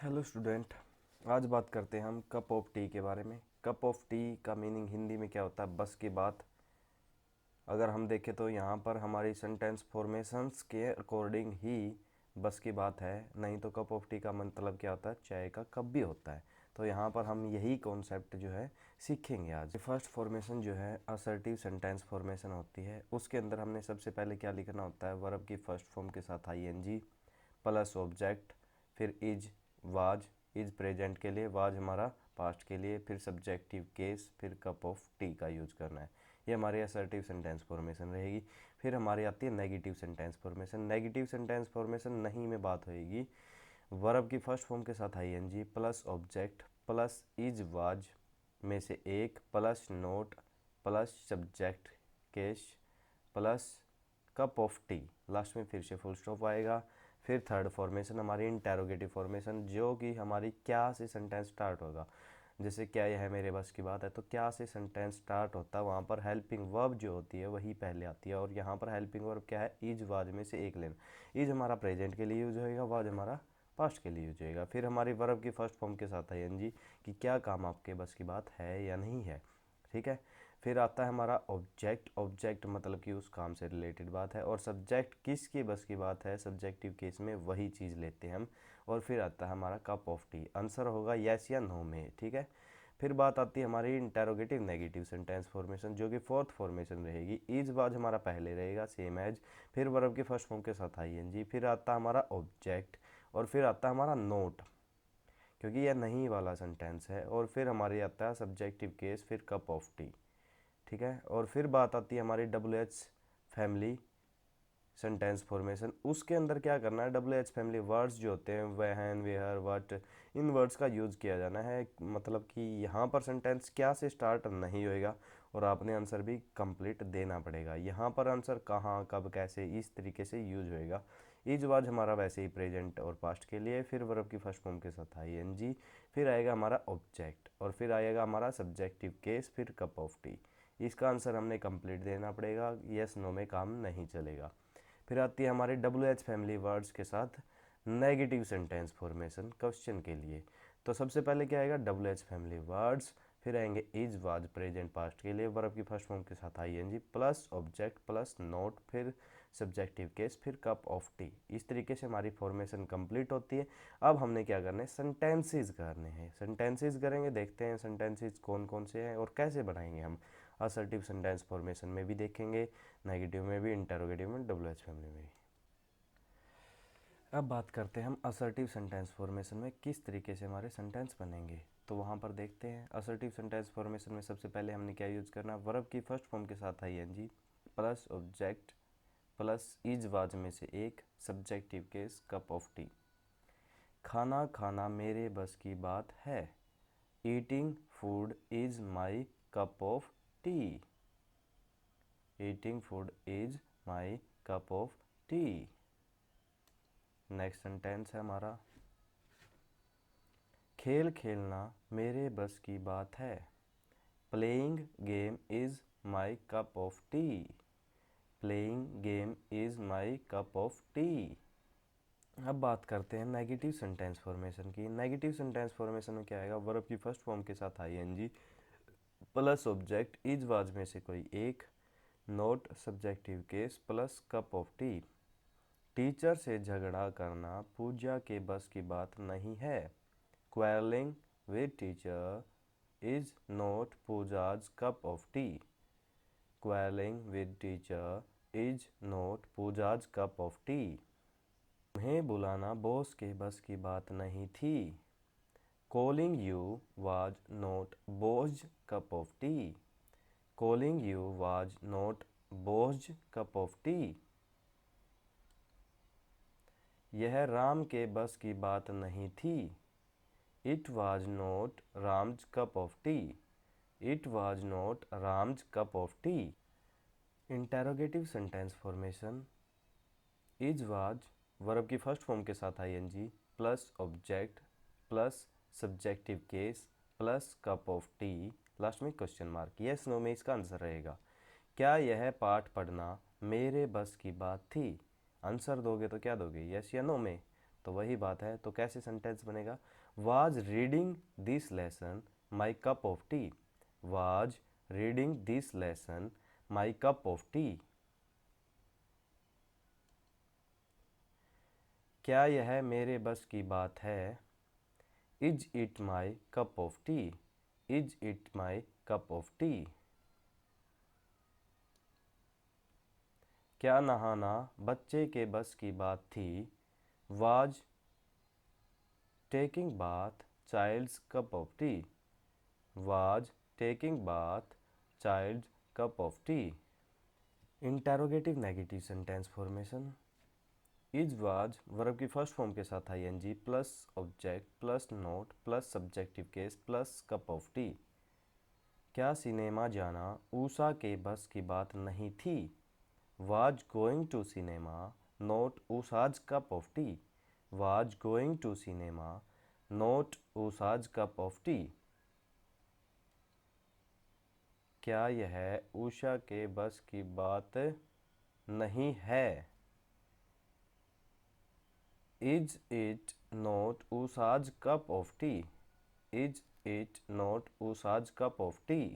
Hello student, आज बात करते हैं हम कप ऑफ टी के बारे में। कप ऑफ टी का मीनिंग हिंदी में क्या होता है? बस की बात। अगर हम देखें तो यहाँ पर हमारी सेंटेंस फॉर्मेशंस के अकॉर्डिंग ही बस की बात है, नहीं तो कप ऑफ टी का मतलब क्या होता है? चाय का कप भी होता है। तो यहाँ पर हम यही कॉन्सेप्ट जो है सीखेंगे आज। फर्स्ट फॉर्मेशन जो है असर्टिव सेंटेंस फॉर्मेशन होती है। उसके अंदर हमने सबसे पहले क्या लिखना होता है? वर्ब की फर्स्ट फॉर्म के साथ आईएनजी प्लस ऑब्जेक्ट, फिर इज, वाज, इज प्रेजेंट के लिए, वाज हमारा पास्ट के लिए, फिर सब्जेक्टिव केस, फिर कप ऑफ टी का यूज करना है। ये हमारी असर्टिव सेंटेंस फॉर्मेशन रहेगी। फिर हमारी आती है negative sentence formation. Negative sentence formation नहीं में बात होएगी वर्ब की फर्स्ट फॉर्म के साथ ING plus object plus is was में से एक plus not plus subject case plus cup of tea, last में फिर से फुल स्टॉप आएगा। फिर थर्ड फॉर्मेशन हमारी इंटेरोगेटिव फॉर्मेशन, जो कि हमारी क्या से सेंटेंस स्टार्ट होगा। जैसे क्या यह है मेरे बस की बात है, तो क्या से सेंटेंस स्टार्ट होता है, वहाँ पर हेल्पिंग वर्ब जो होती है वही पहले आती है। और यहाँ पर हेल्पिंग वर्ब क्या है? इज वाज में से एक लेना। इज हमारा प्रेजेंट के लिए यूज होएगा, वाज हमारा पास्ट के लिए यूज होएगा। फिर हमारी वर्ब की फर्स्ट फॉर्म के साथ आईएनजी कि क्या काम आपके बस की बात है या नहीं है, ठीक है। फिर आता है हमारा ऑब्जेक्ट। ऑब्जेक्ट मतलब कि उस काम से रिलेटेड बात है। और सब्जेक्ट किसकी बस की बात है? सब्जेक्टिव केस में वही चीज़ लेते हैं हम। और फिर आता है हमारा कप ऑफ टी। आंसर होगा यस या नो में, ठीक है। फिर बात आती है हमारी इंटेरोगेटिव नेगेटिव सेंटेंस फॉर्मेशन, जो कि फोर्थ फॉर्मेशन रहेगी। इज वाज हमारा पहले रहेगा सेम एज, फिर वर्ब के फर्स्ट फॉर्म के साथ आईएनजी, फिर आता हमारा ऑब्जेक्ट, और फिर आता हमारा नोट, क्योंकि यह नहीं वाला सेंटेंस है। और फिर हमारी आता है सब्जेक्टिव केस, फिर कप ऑफ टी, ठीक है। और फिर बात आती है हमारी W H family sentence formation. उसके अंदर क्या करना है? डब्ल्यू एच फैमिली वर्ड्स जो होते हैं वहन, वेहर, वट, इन वर्ड्स का यूज़ किया जाना है। मतलब कि यहाँ पर सेंटेंस क्या से स्टार्ट नहीं होएगा और आपने आंसर भी कंप्लीट देना पड़ेगा। यहाँ पर आंसर कहाँ, कब, कैसे, इस तरीके से यूज होएगा। इज वाज हमारा वैसे ही प्रेजेंट और पास्ट के लिए, फिर वर्ब की फर्स्ट फॉर्म के साथ आईएनजी, फिर आएगा हमारा ऑब्जेक्ट, और फिर आएगा हमारा सब्जेक्टिव केस, फिर कप ऑफ टी। इसका आंसर हमने कंप्लीट देना पड़ेगा, यस नो में काम नहीं चलेगा। फिर आती है हमारे डब्ल्यू एच फैमिली वर्ड्स के साथ नेगेटिव सेंटेंस फॉर्मेशन क्वेश्चन के लिए। तो सबसे पहले क्या आएगा? डब्ल्यू एच फैमिली वर्ड्स, फिर आएंगे इज वाज प्रेजेंट पास्ट के लिए, वर्ब की फर्स्ट फॉर्म के साथ ING plus object plus not, फिर सब्जेक्टिव केस, फिर कप ऑफ टी। इस तरीके से हमारी फॉर्मेशन कंप्लीट होती है। अब हमने क्या करना है? सेंटेंसेस करने हैं। सेंटेंसेस करेंगे, देखते हैं सेंटेंसेस कौन कौन से हैं और कैसे बनाएंगे हम। असर्टिव सेंटेंस फॉर्मेशन में भी देखेंगे, नेगेटिव में भी, इंटरोगेटिव में, डब्ल्यू एच फैमिली में भी। अब बात करते हैं हम असर्टिव सेंटेंस फॉर्मेशन में किस तरीके से हमारे सेंटेंस बनेंगे। तो वहाँ पर देखते हैं असर्टिव सेंटेंस फॉर्मेशन में सबसे पहले हमने क्या यूज़ करना है? वर्ब की फर्स्ट फॉर्म के साथ ING plus object plus is was में से एक, subjective case, cup of tea. खाना खाना मेरे बस की बात है, eating food is my cup of tea. Eating food is my cup of tea. Next sentence है हमारा, खेल खेलना मेरे बस की बात है, playing game is my cup of tea. Playing game is my cup of tea. अब बात करते हैं नेगेटिव सेंटेंस फॉर्मेशन की। नेगेटिव सेंटेंस फॉर्मेशन में क्या आएगा? वर्ब की फर्स्ट फॉर्म के साथ ING plus object is was में से कोई एक, not, subjective case plus cup of tea. Teacher से झगड़ा करना पूजा के बस की बात नहीं है, quarrelling with teacher is not Pooja's cup of T. Quarrelling with teacher is not Pooja's cup of T. तुम्हें बुलाना बॉस के बस की बात नहीं थी, calling you was not boss cup of T. Calling you was not boss cup of T. यह राम के बस की बात नहीं थी, it was not Ram's cup of T. It was not Ram's cup of tea. Interrogative sentence formation, is was verb की first form के साथ ING plus object plus subjective case plus cup of tea, last में question mark. Yes no में इसका answer रहेगा। क्या यह पाठ पढ़ना मेरे बस की बात थी? आंसर दोगे तो क्या दोगे? यस या नो में? तो वही बात है। तो कैसे सेंटेंस बनेगा, was reading this lesson my cup of tea, was reading this lesson my cup of tea. क्या यह मेरे बस की बात है, is it my cup of tea, is it my cup of tea. क्या नहाना बच्चे के बस की बात थी, was taking bath child's cup of tea, was taking bath child's cup of tea. Interrogative negative sentence formation, is was verb की first form के साथ ING plus object plus not plus subjective case plus cup of tea. क्या cinema जाना ऊषा के बस की बात नहीं थी, was going to cinema not Usha's cup of tea, was going to cinema not Usha's cup of tea। क्या यह उषा के बस की बात नहीं है, is it not Usha's cup of tea, is it not Usha's cup of tea।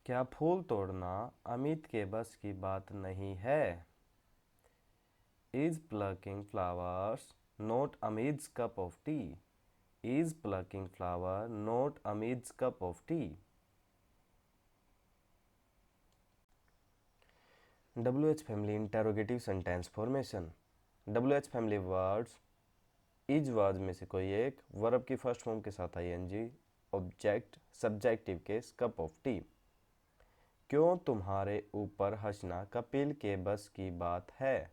क्या फूल तोड़ना अमित के बस की बात नहीं है, is plucking flowers not Amit's cup of tea, is plucking flower not Amit's cup of tea। WH family interrogative sentence formation, WH family words is was में से कोई एक, वर्ब की फर्स्ट फॉर्म के साथ ING, object subjective case cup of tea. क्यों तुम्हारे ऊपर हंसना कपिल के बस की बात है,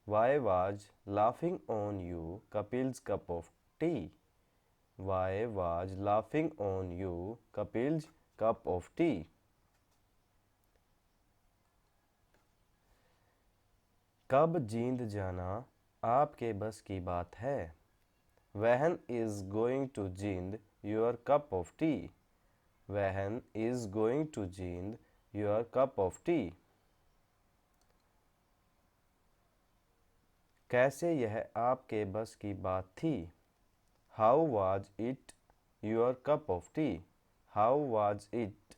why was laughing on you Kapil's cup of tea, why was laughing on you Kapil's cup of tea. कब जींद जाना आपके बस की बात है, when is going to Jind your cup of tea, when is going to Jind your cup of tea. कैसे यह आपके बस की बात थी, how was it your cup of tea, how was it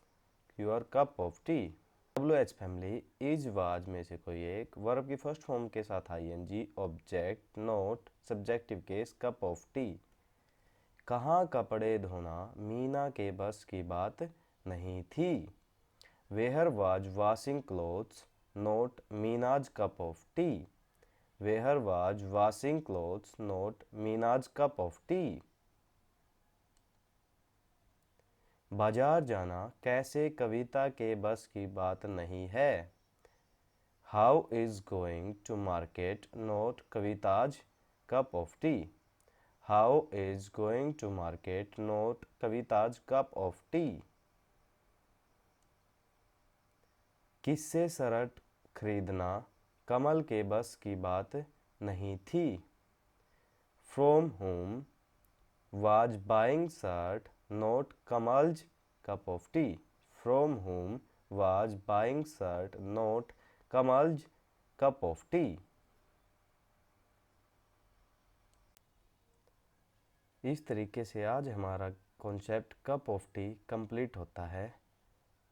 your cup of tea. WH family is was में से कोई एक, वर्ब की फर्स्ट फॉर्म के साथ ING, object not subjective case cup of tea. कहाँ कपड़े धोना मीना के बस की बात नहीं थी, where was washing clothes not Meena's cup of tea, where was washing clothes not Meena's cup of tea. बाजार जाना कैसे कविता के बस की बात नहीं है, how is going to market not Kavita's cup of tea, how is going to market not Kavita's cup of tea. किससे शर्ट खरीदना कमल के बस की बात नहीं थी, from home was buying shirt not Kamal's cup of tea, from home was buying shirt not Kamal's cup of tea. इस तरीके से आज हमारा concept cup of tea complete होता है।